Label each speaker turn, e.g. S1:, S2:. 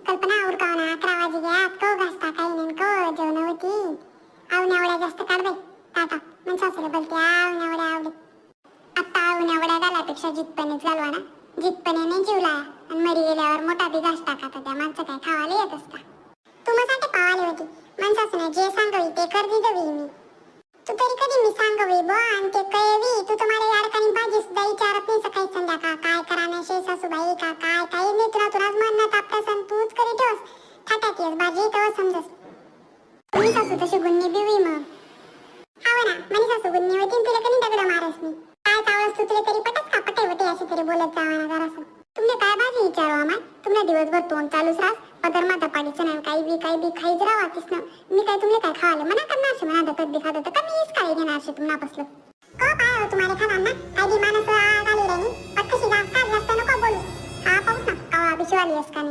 S1: कल्पना उरकावना 11 वाजे गयात कव घासता काही नाही कव जेवण होती आवण्या जास्त काढ बाई ताटा मन सासरे बोलते आवण्या आवडे आता आवण्या घालापेक्षा जितपणेच घालवा ना जितपणे नाही जीव लाया आणि मरी गेल्यावर मोठा बी घास टाका तर त्या माणसं काय खावायला येत असता तू माझ्यासाठी पावाली होती माणसासून जे सांगवी ते कर दिदवी मी तू तरी कधी मी सांगवी बो आणि ते कळवी तू तर मला याडकानी भाजी सुद्धा विचारत नाही सकाळी संध्याकाळ काय कराने शे सासूबाई का काय काही नाही तुलाच मन तापतासन तूच करी ठेवस थाटात येस भाजी तेव्हा समजस मी सासू तशी गुन्नी बिवी मग हाव ना मनी सासू गुन्नी होती तिला कधी दगड मारस मी काय चावस तू तुला तरी पटच का पटे होते अशी तरी बोलत जावा ना जरासं तुमने काय भाजी विचारू आम्हा तुमने दिवसभर तोंड चालूच राहस पदर माता पाडीचं नाही काही बी खाईच राहतीस ना मी काय तुमले काय खावाले मना करणार शे मना दकत बी खात तर कमीच काय घेणार शे तुम्हाला बसलं का पाय हो तुम्हाला खाणार ना काही माणसं आली राहिली पटकशी जास्त नको बोलू हा पाहूस ना कवा बिशवाली असका